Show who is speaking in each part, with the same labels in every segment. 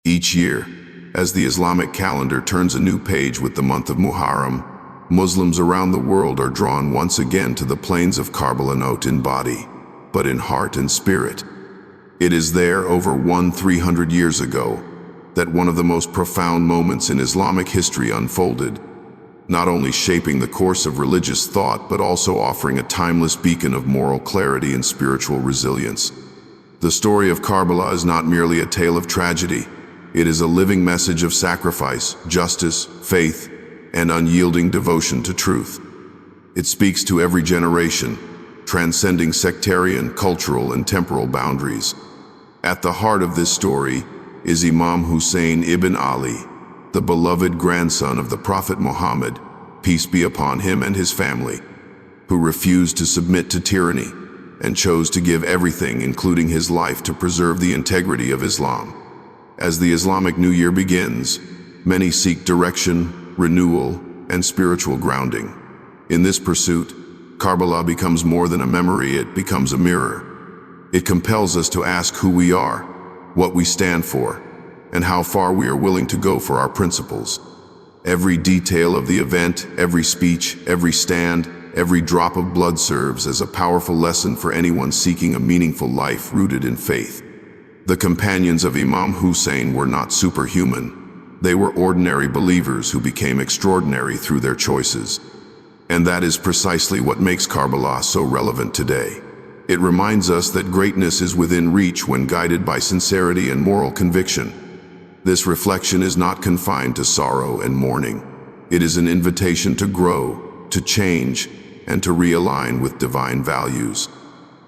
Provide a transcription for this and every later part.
Speaker 1: Each year, as the Islamic calendar turns a new page with the month of Muharram, Muslims around the world are drawn once again to the plains of Karbala, not in body, but in heart and spirit. It is there, over 300 years ago, that one of the most profound moments in Islamic history unfolded, not only shaping the course of religious thought, but also offering a timeless beacon of moral clarity and spiritual resilience. The story of Karbala is not merely a tale of tragedy. It is a living message of sacrifice, justice, faith, and unyielding devotion to truth. It speaks to every generation, transcending sectarian, cultural, and temporal boundaries. At the heart of this story is Imam Hussain ibn Ali, the beloved grandson of the Prophet Muhammad, peace be upon him and his family, who refused to submit to tyranny and chose to give everything, including his life, to preserve the integrity of Islam. As the Islamic New Year begins, many seek direction, renewal, and spiritual grounding. In this pursuit, Karbala becomes more than a memory, it becomes a mirror. It compels us to ask who we are, what we stand for, and how far we are willing to go for our principles. Every detail of the event, every speech, every stand, every drop of blood serves as a powerful lesson for anyone seeking a meaningful life rooted in faith. The companions of Imam Hussain were not superhuman. They were ordinary believers who became extraordinary through their choices. And that is precisely what makes Karbala so relevant today. It reminds us that greatness is within reach when guided by sincerity and moral conviction. This reflection is not confined to sorrow and mourning. It is an invitation to grow, to change, and to realign with divine values.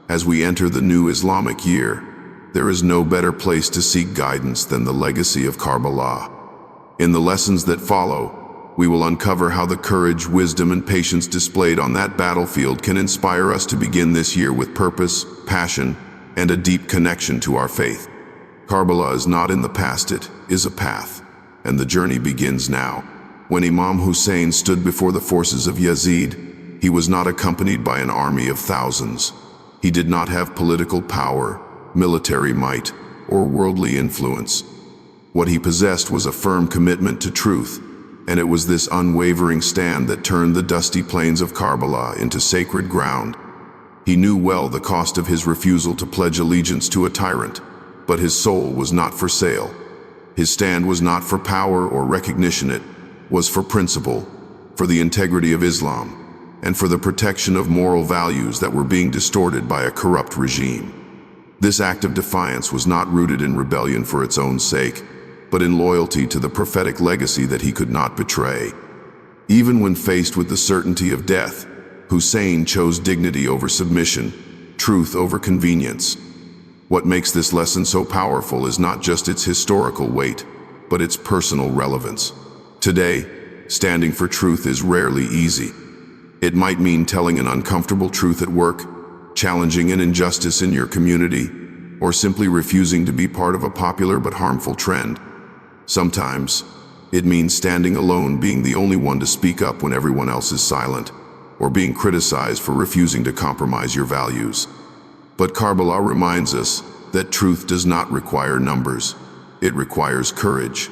Speaker 1: As we enter the new Islamic year, there is no better place to seek guidance than the legacy of Karbala. In the lessons that follow, we will uncover how the courage, wisdom, and patience displayed on that battlefield can inspire us to begin this year with purpose, passion, and a deep connection to our faith. Karbala is not in the past, it is a path, and the journey begins now. When Imam Hussain stood before the forces of Yazid, he was not accompanied by an army of thousands. He did not have political power, military might, or worldly influence. What he possessed was a firm commitment to truth, and it was this unwavering stand that turned the dusty plains of Karbala into sacred ground. He knew well the cost of his refusal to pledge allegiance to a tyrant, but his soul was not for sale. His stand was not for power or recognition, it was for principle, for the integrity of Islam, and for the protection of moral values that were being distorted by a corrupt regime. This act of defiance was not rooted in rebellion for its own sake, but in loyalty to the prophetic legacy that he could not betray. Even when faced with the certainty of death, Hussain chose dignity over submission, truth over convenience. What makes this lesson so powerful is not just its historical weight, but its personal relevance. Today, standing for truth is rarely easy. It might mean telling an uncomfortable truth at work, challenging an injustice in your community, or simply refusing to be part of a popular but harmful trend. Sometimes, it means standing alone, being the only one to speak up when everyone else is silent, or being criticized for refusing to compromise your values. But Karbala reminds us that truth does not require numbers. It requires courage.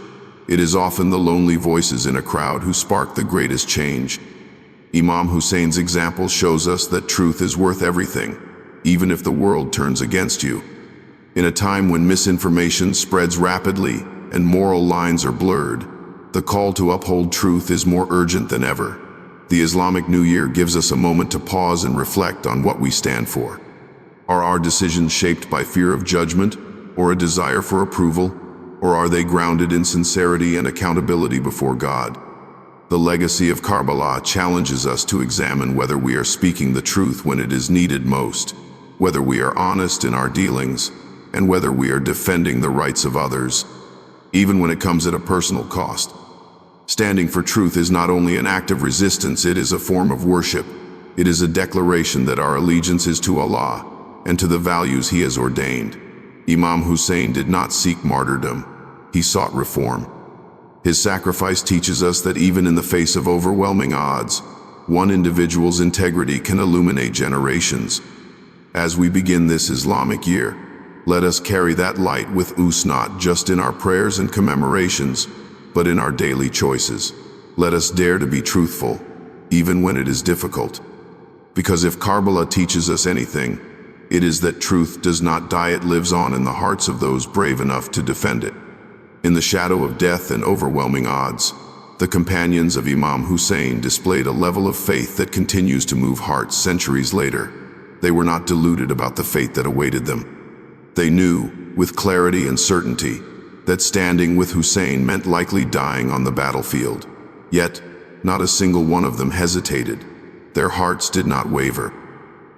Speaker 1: It is often the lonely voices in a crowd who spark the greatest change. Imam Hussein's example shows us that truth is worth everything, even if the world turns against you. In a time when misinformation spreads rapidly and moral lines are blurred, the call to uphold truth is more urgent than ever. The Islamic New Year gives us a moment to pause and reflect on what we stand for. Are our decisions shaped by fear of judgment or a desire for approval, or are they grounded in sincerity and accountability before God? The legacy of Karbala challenges us to examine whether we are speaking the truth when it is needed most, whether we are honest in our dealings, and whether we are defending the rights of others, even when it comes at a personal cost. Standing for truth is not only an act of resistance, it is a form of worship. It is a declaration that our allegiance is to Allah and to the values He has ordained. Imam Hussain did not seek martyrdom, he sought reform. His sacrifice teaches us that even in the face of overwhelming odds, one individual's integrity can illuminate generations. As we begin this Islamic year, Let us carry that light with us not just in our prayers and commemorations, but in our daily choices. Let us dare to be truthful, even when it is difficult. Because if Karbala teaches us anything, it is that truth does not die, it lives on in the hearts of those brave enough to defend it. In the shadow of death and overwhelming odds, the companions of Imam Hussain displayed a level of faith that continues to move hearts centuries later. They were not deluded about the fate that awaited them. They knew, with clarity and certainty, that standing with Hussein meant likely dying on the battlefield. Yet, not a single one of them hesitated. Their hearts did not waver.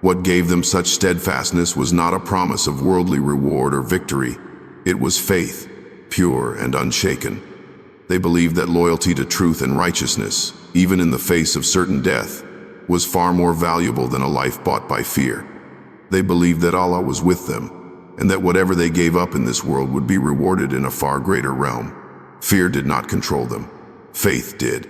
Speaker 1: What gave them such steadfastness was not a promise of worldly reward or victory. It was faith, pure and unshaken. They believed that loyalty to truth and righteousness, even in the face of certain death, was far more valuable than a life bought by fear. They believed that Allah was with them, and that whatever they gave up in this world would be rewarded in a far greater realm. Fear did not control them. Faith did.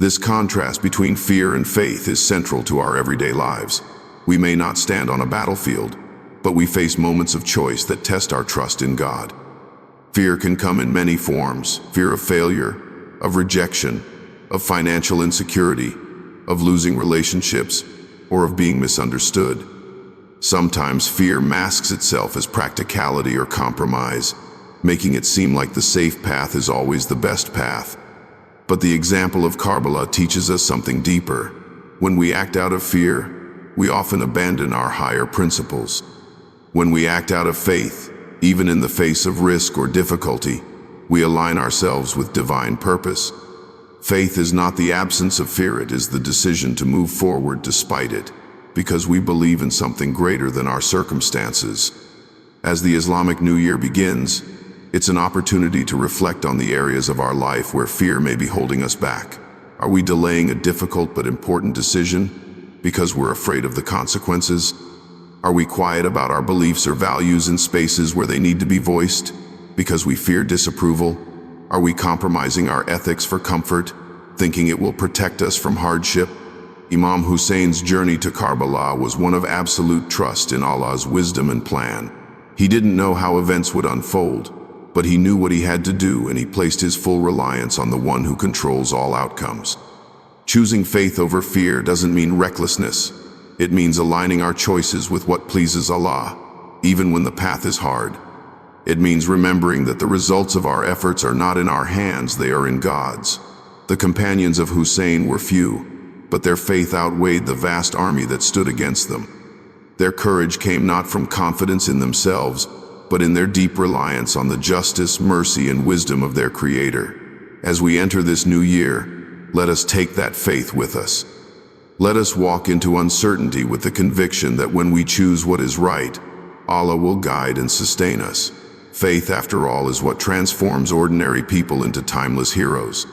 Speaker 1: This contrast between fear and faith is central to our everyday lives. We may not stand on a battlefield, but we face moments of choice that test our trust in God. Fear can come in many forms: fear of failure, of rejection, of financial insecurity, of losing relationships, or of being misunderstood. Sometimes fear masks itself as practicality or compromise, making it seem like the safe path is always the best path. But the example of Karbala teaches us something deeper. When we act out of fear, we often abandon our higher principles. When we act out of faith, even in the face of risk or difficulty, we align ourselves with divine purpose. Faith is not the absence of fear, it is the decision to move forward despite it, because we believe in something greater than our circumstances. As the Islamic New Year begins, it's an opportunity to reflect on the areas of our life where fear may be holding us back. Are we delaying a difficult but important decision because we're afraid of the consequences? Are we quiet about our beliefs or values in spaces where they need to be voiced because we fear disapproval? Are we compromising our ethics for comfort, thinking it will protect us from hardship? Imam Hussein's journey to Karbala was one of absolute trust in Allah's wisdom and plan. He didn't know how events would unfold, but he knew what he had to do, and he placed his full reliance on the one who controls all outcomes. Choosing faith over fear doesn't mean recklessness. It means aligning our choices with what pleases Allah, even when the path is hard. It means remembering that the results of our efforts are not in our hands, they are in God's. The companions of Hussein were few, but their faith outweighed the vast army that stood against them. Their courage came not from confidence in themselves, but in their deep reliance on the justice, mercy, and wisdom of their Creator. As we enter this new year, let us take that faith with us. Let us walk into uncertainty with the conviction that when we choose what is right, Allah will guide and sustain us. Faith, after all, is what transforms ordinary people into timeless heroes.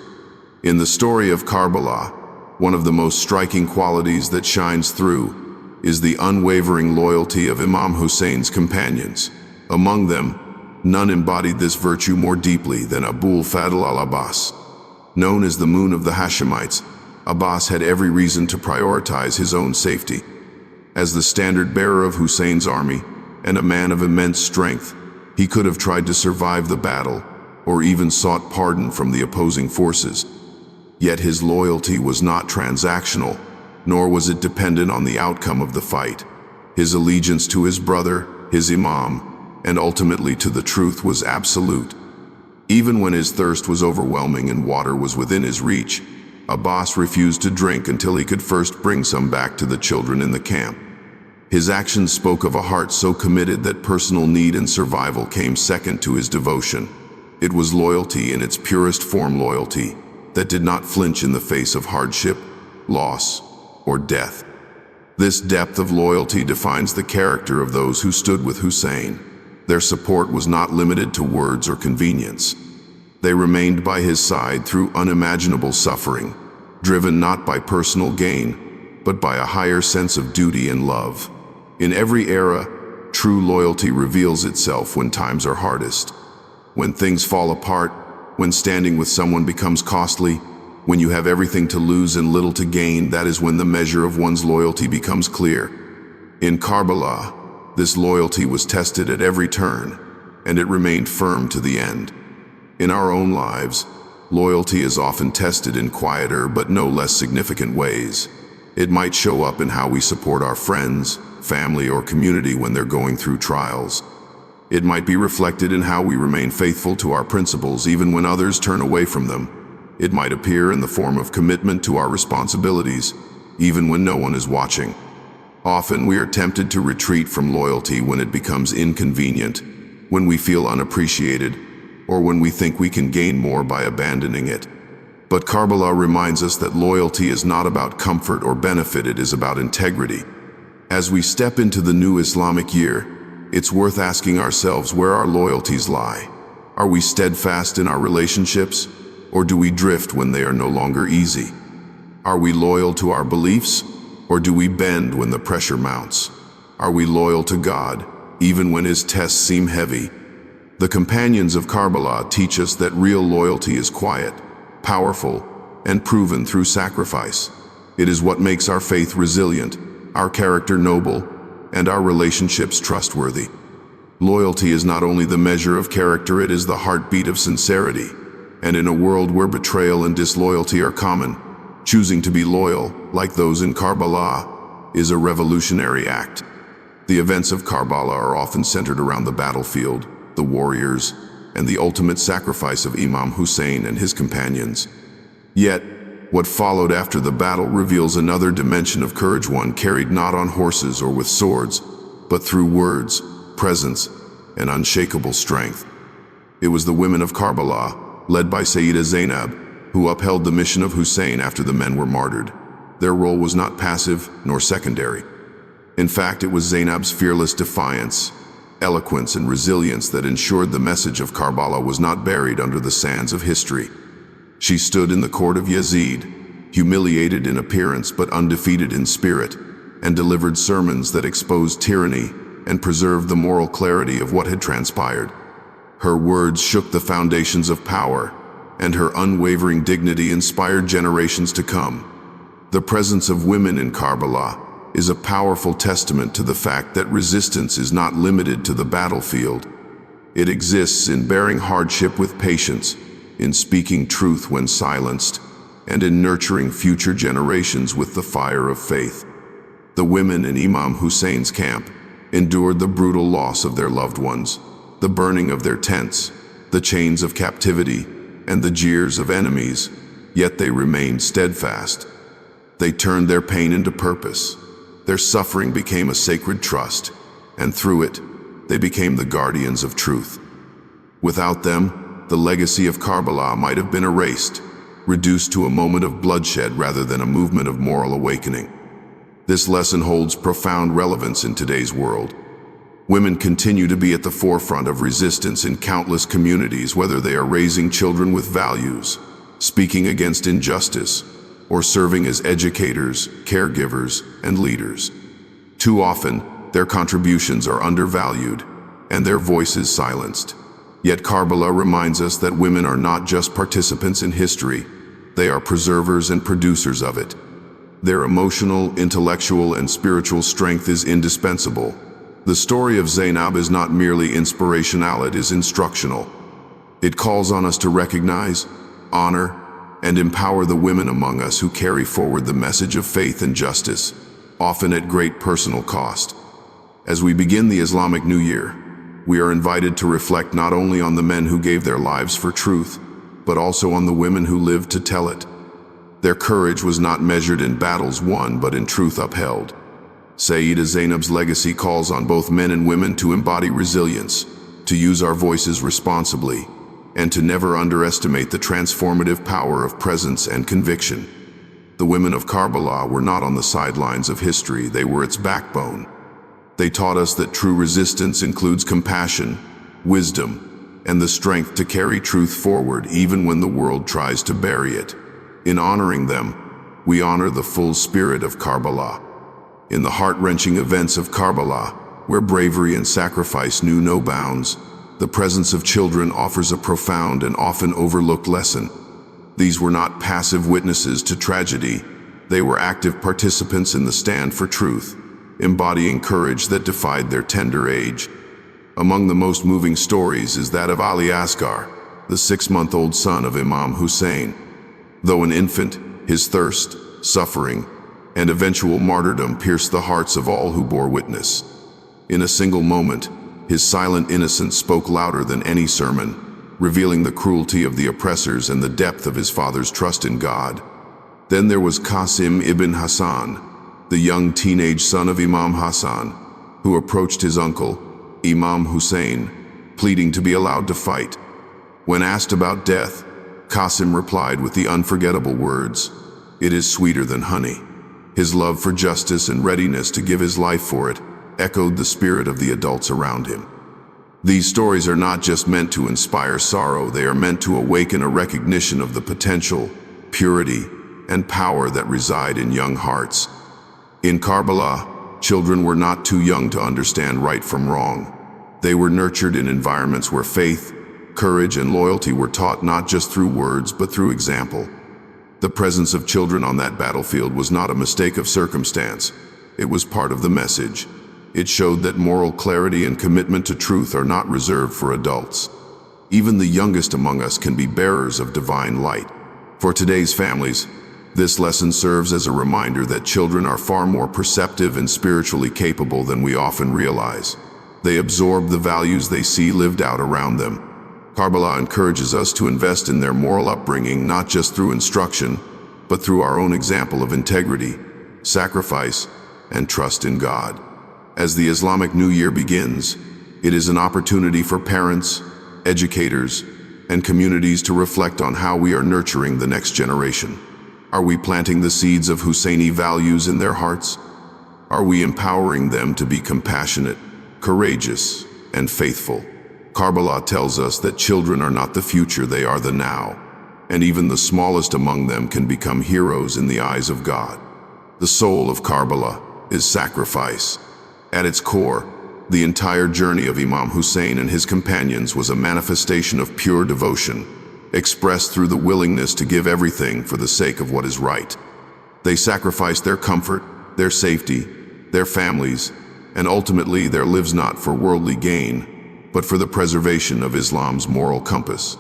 Speaker 1: In the story of Karbala, one of the most striking qualities that shines through is the unwavering loyalty of Imam Hussein's companions. Among them, none embodied this virtue more deeply than Abul Fadl al-Abbas. Known as the Moon of the Hashemites, Abbas had every reason to prioritize his own safety. As the standard-bearer of Hussein's army and a man of immense strength, he could have tried to survive the battle or even sought pardon from the opposing forces. Yet his loyalty was not transactional, nor was it dependent on the outcome of the fight. His allegiance to his brother, his imam, and ultimately to the truth was absolute. Even when his thirst was overwhelming and water was within his reach, Abbas refused to drink until he could first bring some back to the children in the camp. His actions spoke of a heart so committed that personal need and survival came second to his devotion. It was loyalty in its purest form, loyalty that did not flinch in the face of hardship, loss, or death. This depth of loyalty defines the character of those who stood with Hussein. Their support was not limited to words or convenience. They remained by his side through unimaginable suffering, driven not by personal gain, but by a higher sense of duty and love. In every era, true loyalty reveals itself when times are hardest. When things fall apart, when standing with someone becomes costly, when you have everything to lose and little to gain, that is when the measure of one's loyalty becomes clear. In Karbala, This loyalty was tested at every turn, and it remained firm to the end. In our own lives, loyalty is often tested in quieter but no less significant ways. It might show up in how we support our friends, family, or community when they're going through trials. It might be reflected in how we remain faithful to our principles even when others turn away from them. It might appear in the form of commitment to our responsibilities, even when no one is watching. Often we are tempted to retreat from loyalty when it becomes inconvenient, when we feel unappreciated, or when we think we can gain more by abandoning it. But Karbala reminds us that loyalty is not about comfort or benefit, it is about integrity. As we step into the new Islamic year, it's worth asking ourselves where our loyalties lie. Are we steadfast in our relationships, or do we drift when they are no longer easy? Are we loyal to our beliefs, or do we bend when the pressure mounts? Are we loyal to God, even when His tests seem heavy? The companions of Karbala teach us that real loyalty is quiet, powerful, and proven through sacrifice. It is what makes our faith resilient, our character noble, and our relationships trustworthy. Loyalty is not only the measure of character, it is the heartbeat of sincerity. And in a world where betrayal and disloyalty are common, choosing to be loyal, like those in Karbala, is a revolutionary act. The events of Karbala are often centered around the battlefield, the warriors, and the ultimate sacrifice of Imam Hussain and his companions. Yet, what followed after the battle reveals another dimension of courage, one carried not on horses or with swords, but through words, presence, and unshakable strength. It was the women of Karbala, led by Sayyida Zainab, who upheld the mission of Hussein after the men were martyred. Their role was not passive nor secondary. In fact, it was Zainab's fearless defiance, eloquence, and resilience that ensured the message of Karbala was not buried under the sands of history. She stood in the court of Yazid, humiliated in appearance but undefeated in spirit, and delivered sermons that exposed tyranny and preserved the moral clarity of what had transpired. Her words shook the foundations of power, and her unwavering dignity inspired generations to come. The presence of women in Karbala is a powerful testament to the fact that resistance is not limited to the battlefield. It exists in bearing hardship with patience, in speaking truth when silenced, and in nurturing future generations with the fire of faith. The women in Imam Hussein's camp endured the brutal loss of their loved ones, the burning of their tents, the chains of captivity, and the jeers of enemies, yet they remained steadfast. They turned their pain into purpose. Their suffering became a sacred trust, and through it, they became the guardians of truth. Without them, the legacy of Karbala might have been erased, reduced to a moment of bloodshed rather than a movement of moral awakening. This lesson holds profound relevance in today's world. Women continue to be at the forefront of resistance in countless communities, whether they are raising children with values, speaking against injustice, or serving as educators, caregivers, and leaders. Too often, their contributions are undervalued and their voices silenced. Yet Karbala reminds us that women are not just participants in history, they are preservers and producers of it. Their emotional, intellectual, and spiritual strength is indispensable. The story of Zainab is not merely inspirational, it is instructional. It calls on us to recognize, honor, and empower the women among us who carry forward the message of faith and justice, often at great personal cost. As we begin the Islamic New Year, we are invited to reflect not only on the men who gave their lives for truth, but also on the women who lived to tell it. Their courage was not measured in battles won, but in truth upheld. Sayyida Zainab's legacy calls on both men and women to embody resilience, to use our voices responsibly, and to never underestimate the transformative power of presence and conviction. The women of Karbala were not on the sidelines of history, they were its backbone. They taught us that true resistance includes compassion, wisdom, and the strength to carry truth forward even when the world tries to bury it. In honoring them, we honor the full spirit of Karbala. In the heart-wrenching events of Karbala, where bravery and sacrifice knew no bounds, the presence of children offers a profound and often overlooked lesson. These were not passive witnesses to tragedy, they were active participants in the stand for truth. embodying courage that defied their tender age. Among the most moving stories is that of Ali Asghar, the 6-month-old son of Imam Hussain. Though an infant, his thirst, suffering, and eventual martyrdom pierced the hearts of all who bore witness. In a single moment, his silent innocence spoke louder than any sermon, revealing the cruelty of the oppressors and the depth of his father's trust in God. Then there was Qasim ibn Hassan, the young teenage son of Imam Hussain, who approached his uncle, Imam Hussain, pleading to be allowed to fight. When asked about death, Qasim replied with the unforgettable words, "It is sweeter than honey." His love for justice and readiness to give his life for it echoed the spirit of the adults around him. These stories are not just meant to inspire sorrow, they are meant to awaken a recognition of the potential, purity, and power that reside in young hearts. In Karbala, children were not too young to understand right from wrong. They were nurtured in environments where faith, courage, and loyalty were taught not just through words but through example. The presence of children on that battlefield was not a mistake of circumstance. It was part of the message. It showed that moral clarity and commitment to truth are not reserved for adults. Even the youngest among us can be bearers of divine light. For today's families, this lesson serves as a reminder that children are far more perceptive and spiritually capable than we often realize. They absorb the values they see lived out around them. Karbala encourages us to invest in their moral upbringing not just through instruction, but through our own example of integrity, sacrifice, and trust in God. As the Islamic New Year begins, it is an opportunity for parents, educators, and communities to reflect on how we are nurturing the next generation. Are we planting the seeds of Hussaini values in their hearts? Are we empowering them to be compassionate, courageous, and faithful? Karbala tells us that children are not the future, they are the now, and even the smallest among them can become heroes in the eyes of God. The soul of Karbala is sacrifice. At its core, the entire journey of Imam Hussain and his companions was a manifestation of pure devotion, expressed through the willingness to give everything for the sake of what is right. They sacrificed their comfort, their safety, their families, and ultimately their lives not for worldly gain, but for the preservation of Islam's moral compass.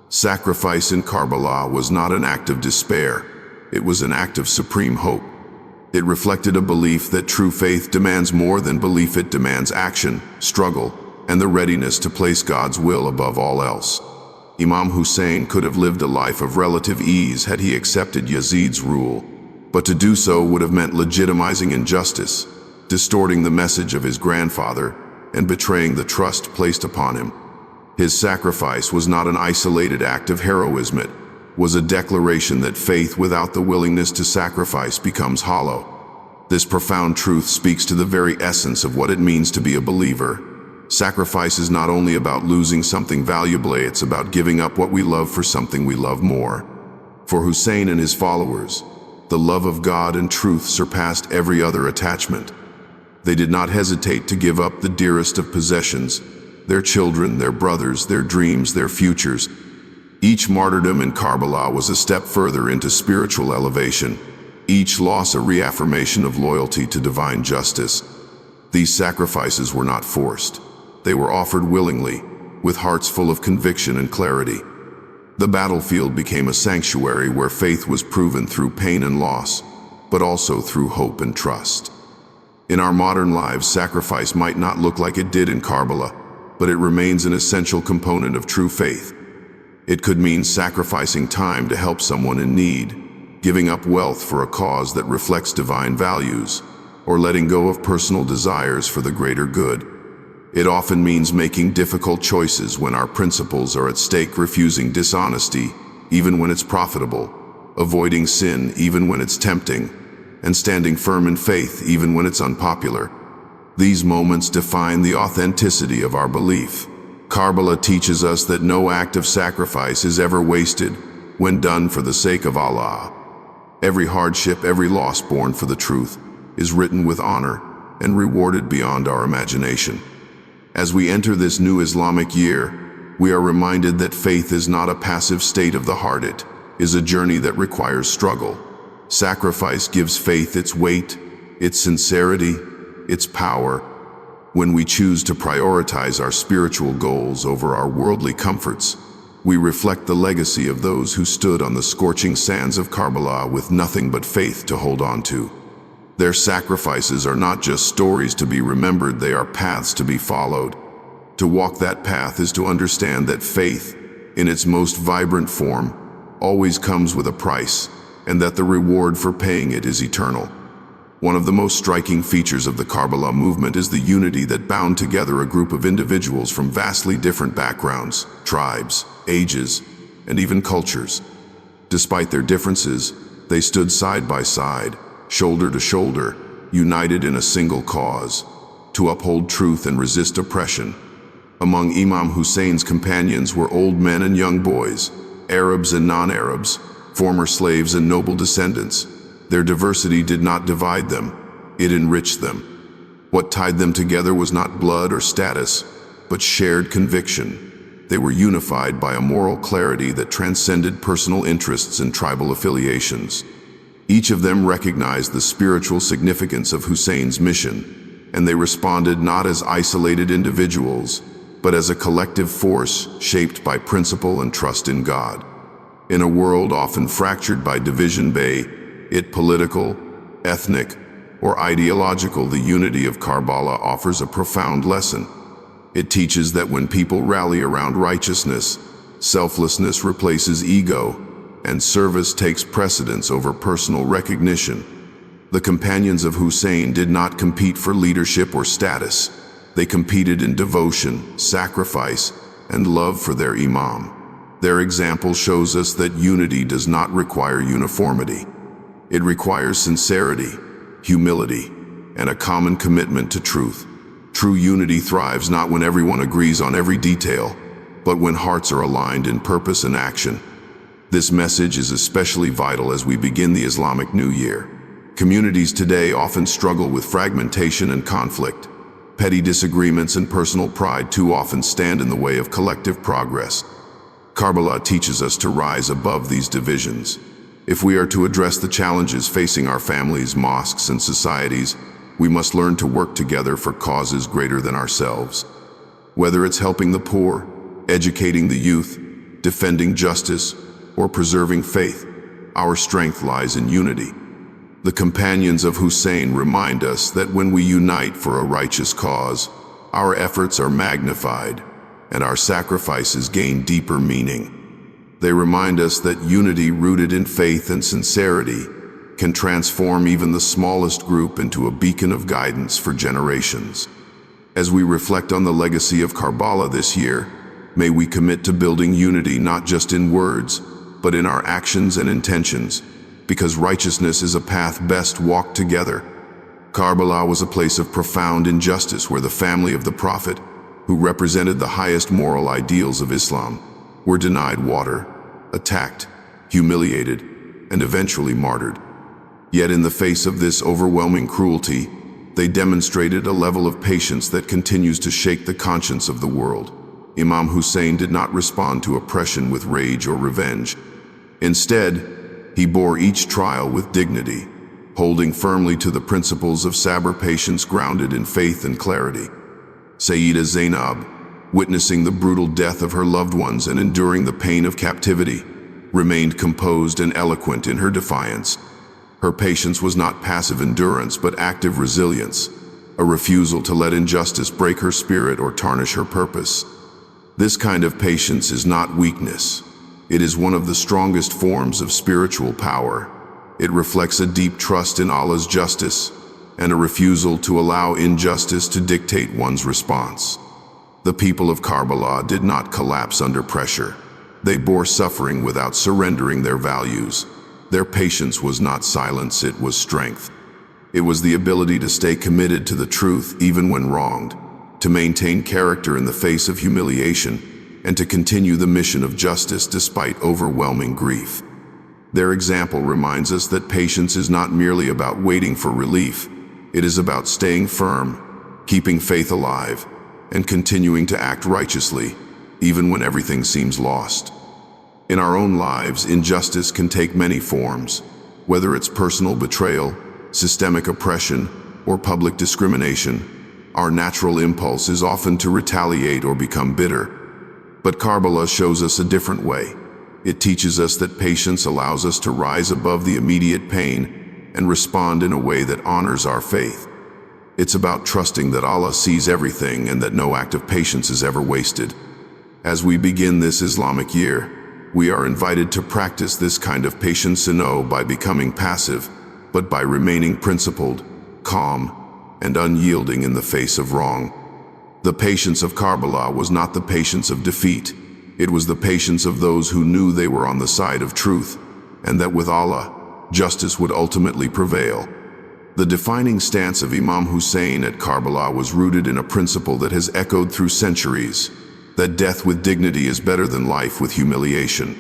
Speaker 1: Sacrifice in Karbala was not an act of despair, it was an act of supreme hope. It reflected a belief that true faith demands more than belief, it demands action, struggle, and the readiness to place God's will above all else. Imam Hussain could have lived a life of relative ease had he accepted Yazid's rule, but to do so would have meant legitimizing injustice, distorting the message of his grandfather, and betraying the trust placed upon him. His sacrifice was not an isolated act of heroism, it was a declaration that faith without the willingness to sacrifice becomes hollow. This profound truth speaks to the very essence of what it means to be a believer. Sacrifice is not only about losing something valuable, it's about giving up what we love for something we love more. For Hussain and his followers, the love of God and truth surpassed every other attachment. They did not hesitate to give up the dearest of possessions, their children, their brothers, their dreams, their futures. Each martyrdom in Karbala was a step further into spiritual elevation, each loss a reaffirmation of loyalty to divine justice. These sacrifices were not forced. They were offered willingly, with hearts full of conviction and clarity. The battlefield became a sanctuary where faith was proven through pain and loss, but also through hope and trust. In our modern lives, sacrifice might not look like it did in Karbala, but it remains an essential component of true faith. It could mean sacrificing time to help someone in need, giving up wealth for a cause that reflects divine values, or letting go of personal desires for the greater good. It often means making difficult choices when our principles are at stake, refusing dishonesty, even when it's profitable, avoiding sin, even when it's tempting, and standing firm in faith, even when it's unpopular. These moments define the authenticity of our belief. Karbala teaches us that no act of sacrifice is ever wasted when done for the sake of Allah. Every hardship, every loss borne for the truth, is written with honor and rewarded beyond our imagination. As we enter this new Islamic year, we are reminded that faith is not a passive state of the heart, it is a journey that requires struggle. Sacrifice gives faith its weight, its sincerity, its power. When we choose to prioritize our spiritual goals over our worldly comforts, we reflect the legacy of those who stood on the scorching sands of Karbala with nothing but faith to hold on to. Their sacrifices are not just stories to be remembered, they are paths to be followed. To walk that path is to understand that faith, in its most vibrant form, always comes with a price, and that the reward for paying it is eternal. One of the most striking features of the Karbala movement is the unity that bound together a group of individuals from vastly different backgrounds, tribes, ages, and even cultures. Despite their differences, they stood side by side, shoulder to shoulder, united in a single cause, to uphold truth and resist oppression. Among Imam Hussein's companions were old men and young boys, Arabs and non-Arabs, former slaves and noble descendants. Their diversity did not divide them, it enriched them. What tied them together was not blood or status, but shared conviction. They were unified by a moral clarity that transcended personal interests and tribal affiliations. Each of them recognized the spiritual significance of Hussein's mission, and they responded not as isolated individuals, but as a collective force shaped by principle and trust in God. In a world often fractured by division, be it political, ethnic, or ideological, the unity of Karbala offers a profound lesson. It teaches that when people rally around righteousness, selflessness replaces ego, and service takes precedence over personal recognition. The companions of Hussein did not compete for leadership or status. They competed in devotion, sacrifice, and love for their Imam. Their example shows us that unity does not require uniformity. It requires sincerity, humility, and a common commitment to truth. True unity thrives not when everyone agrees on every detail, but when hearts are aligned in purpose and action. This message is especially vital as we begin the Islamic New Year. Communities today often struggle with fragmentation and conflict. Petty disagreements and personal pride too often stand in the way of collective progress. Karbala teaches us to rise above these divisions. If we are to address the challenges facing our families, mosques, and societies, we must learn to work together for causes greater than ourselves. Whether it's helping the poor, educating the youth, defending justice, or preserving faith, our strength lies in unity. The companions of Hussein remind us that when we unite for a righteous cause, our efforts are magnified and our sacrifices gain deeper meaning. They remind us that unity rooted in faith and sincerity can transform even the smallest group into a beacon of guidance for generations. As we reflect on the legacy of Karbala this year, may we commit to building unity not just in words, but in our actions and intentions, because righteousness is a path best walked together. Karbala was a place of profound injustice where the family of the Prophet, who represented the highest moral ideals of Islam, were denied water, attacked, humiliated, and eventually martyred. Yet in the face of this overwhelming cruelty, they demonstrated a level of patience that continues to shake the conscience of the world. Imam Hussain did not respond to oppression with rage or revenge. Instead, he bore each trial with dignity, holding firmly to the principles of sabr, patience grounded in faith and clarity. Sayyida Zainab, witnessing the brutal death of her loved ones and enduring the pain of captivity, remained composed and eloquent in her defiance. Her patience was not passive endurance but active resilience, a refusal to let injustice break her spirit or tarnish her purpose. This kind of patience is not weakness. It is one of the strongest forms of spiritual power. It reflects a deep trust in Allah's justice and a refusal to allow injustice to dictate one's response. The people of Karbala did not collapse under pressure. They bore suffering without surrendering their values. Their patience was not silence, it was strength. It was the ability to stay committed to the truth even when wronged, to maintain character in the face of humiliation, and to continue the mission of justice despite overwhelming grief. Their example reminds us that patience is not merely about waiting for relief. It is about staying firm, keeping faith alive, and continuing to act righteously, even when everything seems lost. In our own lives, injustice can take many forms, whether it's personal betrayal, systemic oppression, or public discrimination, our natural impulse is often to retaliate or become bitter. But Karbala shows us a different way. It teaches us that patience allows us to rise above the immediate pain and respond in a way that honors our faith. It's about trusting that Allah sees everything and that no act of patience is ever wasted. As we begin this Islamic year, we are invited to practice this kind of patience not by becoming passive, but by remaining principled, calm, and unyielding in the face of wrong. The patience of Karbala was not the patience of defeat. It was the patience of those who knew they were on the side of truth, and that with Allah, justice would ultimately prevail. The defining stance of Imam Hussain at Karbala was rooted in a principle that has echoed through centuries, that death with dignity is better than life with humiliation.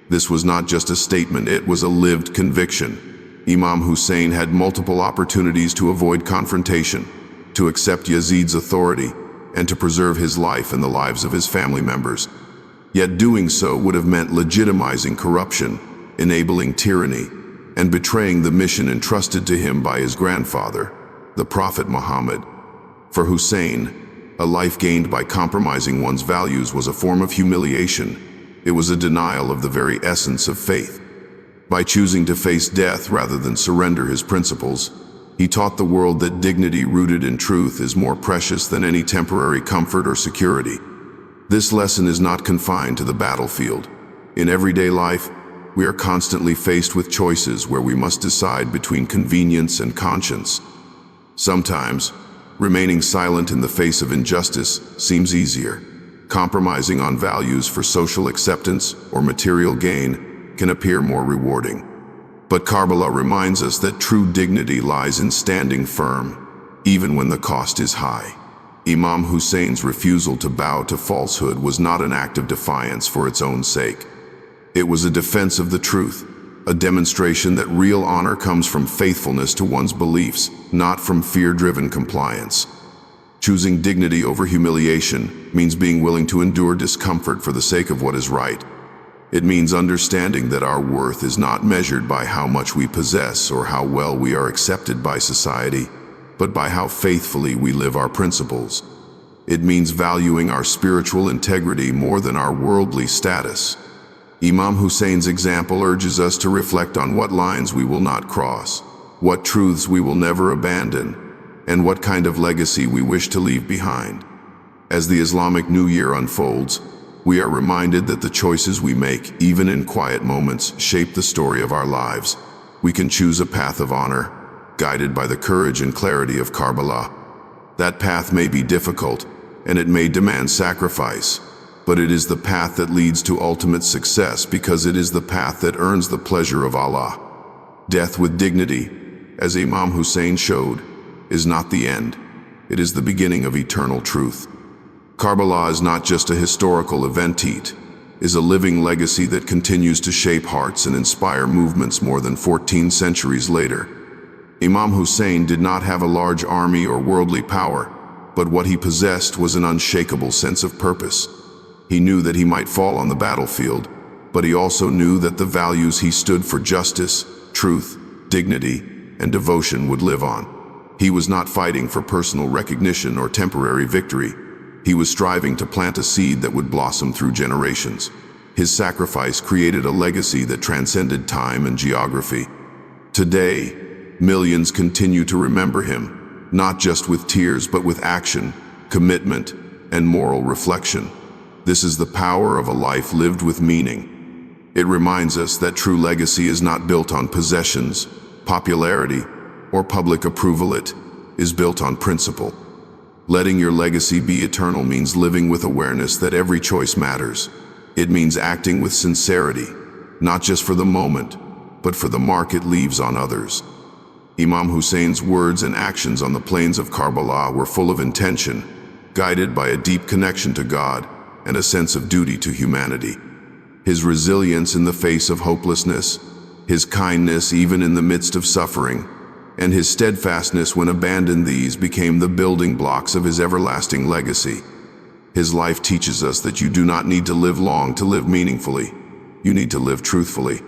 Speaker 1: This was not just a statement, it was a lived conviction. Imam Hussain had multiple opportunities to avoid confrontation, to accept Yazid's authority, and to preserve his life and the lives of his family members. Yet doing so would have meant legitimizing corruption, enabling tyranny, and betraying the mission entrusted to him by his grandfather, the Prophet Muhammad. For Hussain, a life gained by compromising one's values was a form of humiliation. It was a denial of the very essence of faith. By choosing to face death rather than surrender his principles, he taught the world that dignity rooted in truth is more precious than any temporary comfort or security. This lesson is not confined to the battlefield. In everyday life, we are constantly faced with choices where we must decide between convenience and conscience. Sometimes, remaining silent in the face of injustice seems easier. Compromising on values for social acceptance or material gain can appear more rewarding. But Karbala reminds us that true dignity lies in standing firm, even when the cost is high. Imam Hussein's refusal to bow to falsehood was not an act of defiance for its own sake. It was a defense of the truth, a demonstration that real honor comes from faithfulness to one's beliefs, not from fear-driven compliance. Choosing dignity over humiliation means being willing to endure discomfort for the sake of what is right. It means understanding that our worth is not measured by how much we possess or how well we are accepted by society, but by how faithfully we live our principles. It means valuing our spiritual integrity more than our worldly status. Imam Hussein's example urges us to reflect on what lines we will not cross, what truths we will never abandon, and what kind of legacy we wish to leave behind. As the Islamic New Year unfolds, we are reminded that the choices we make, even in quiet moments, shape the story of our lives. We can choose a path of honor, guided by the courage and clarity of Karbala. That path may be difficult, and it may demand sacrifice, but it is the path that leads to ultimate success because it is the path that earns the pleasure of Allah. Death with dignity, as Imam Hussain showed, is not the end. It is the beginning of eternal truth. Karbala is not just a historical event, it is a living legacy that continues to shape hearts and inspire movements more than 14 centuries later. Imam Hussain did not have a large army or worldly power, but what he possessed was an unshakable sense of purpose. He knew that he might fall on the battlefield, but he also knew that the values he stood for, justice, truth, dignity, and devotion, would live on. He was not fighting for personal recognition or temporary victory. He was striving to plant a seed that would blossom through generations. His sacrifice created a legacy that transcended time and geography. Today, millions continue to remember him, not just with tears, but with action, commitment, and moral reflection. This is the power of a life lived with meaning. It reminds us that true legacy is not built on possessions, popularity, or public approval. It is built on principle. Letting your legacy be eternal means living with awareness that every choice matters. It means acting with sincerity, not just for the moment, but for the mark it leaves on others. Imam Hussein's words and actions on the plains of Karbala were full of intention, guided by a deep connection to God and a sense of duty to humanity. His resilience in the face of hopelessness, his kindness even in the midst of suffering, and his steadfastness when abandoned, these became the building blocks of his everlasting legacy. His life teaches us that you do not need to live long to live meaningfully. You need to live truthfully.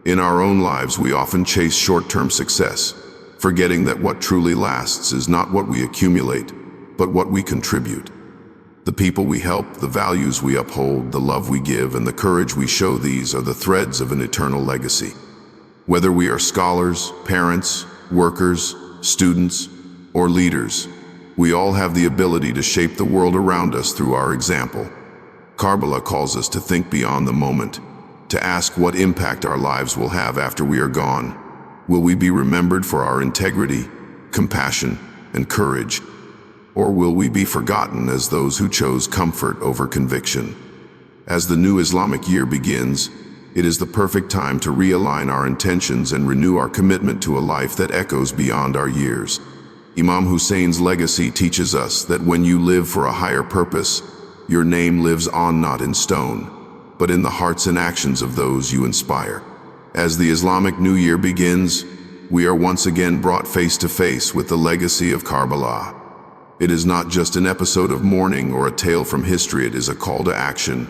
Speaker 1: In our own lives, we often chase short-term success, forgetting that what truly lasts is not what we accumulate, but what we contribute. The people we help, the values we uphold, the love we give, and the courage we show, these are the threads of an eternal legacy. Whether we are scholars, parents, workers, students, or leaders, we all have the ability to shape the world around us through our example. Karbala calls us to think beyond the moment, to ask what impact our lives will have after we are gone. Will we be remembered for our integrity, compassion, and courage? Or will we be forgotten as those who chose comfort over conviction? As the new Islamic year begins, it is the perfect time to realign our intentions and renew our commitment to a life that echoes beyond our years. Imam Hussein's legacy teaches us that when you live for a higher purpose, your name lives on not in stone, but in the hearts and actions of those you inspire. As the Islamic New Year begins, we are once again brought face to face with the legacy of Karbala. It is not just an episode of mourning or a tale from history, it is a call to action,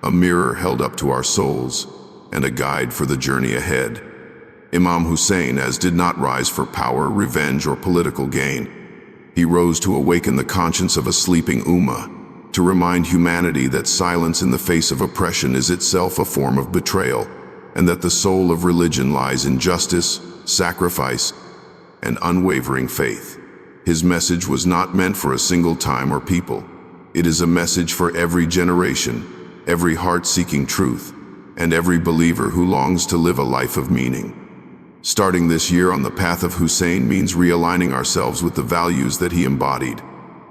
Speaker 1: a mirror held up to our souls, and a guide for the journey ahead. Imam Hussain did not rise for power, revenge, or political gain. He rose to awaken the conscience of a sleeping ummah, to remind humanity that silence in the face of oppression is itself a form of betrayal, and that the soul of religion lies in justice, sacrifice, and unwavering faith. His message was not meant for a single time or people. It is a message for every generation, every heart seeking truth, and every believer who longs to live a life of meaning. Starting this year on the path of Hussain means realigning ourselves with the values that he embodied.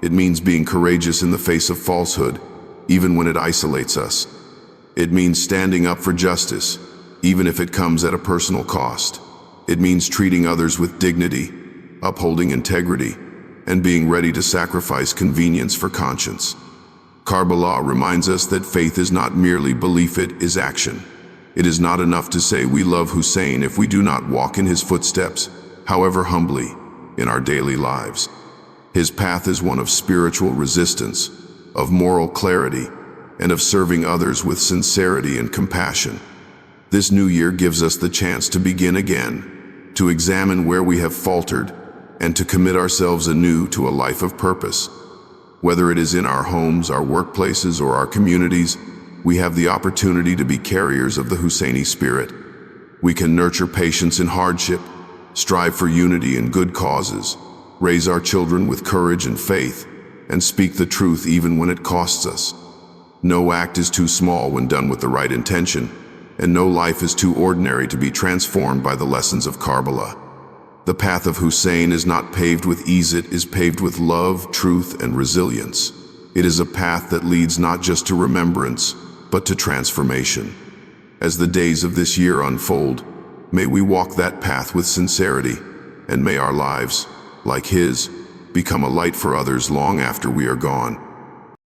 Speaker 1: It means being courageous in the face of falsehood, even when it isolates us. It means standing up for justice, even if it comes at a personal cost. It means treating others with dignity, upholding integrity, and being ready to sacrifice convenience for conscience. Karbala reminds us that faith is not merely belief, it is action. It is not enough to say we love Hussain if we do not walk in his footsteps, however humbly, in our daily lives. His path is one of spiritual resistance, of moral clarity, and of serving others with sincerity and compassion. This new year gives us the chance to begin again, to examine where we have faltered, and to commit ourselves anew to a life of purpose. Whether it is in our homes, our workplaces, or our communities, we have the opportunity to be carriers of the Hussaini spirit. We can nurture patience in hardship, strive for unity in good causes, raise our children with courage and faith, and speak the truth even when it costs us. No act is too small when done with the right intention, and no life is too ordinary to be transformed by the lessons of Karbala. The path of Hussain is not paved with ease, it is paved with love, truth, and resilience. It is a path that leads not just to remembrance, but to transformation. As the days of this year unfold, may we walk that path with sincerity, and may our lives, like his, become a light for others long after we are gone.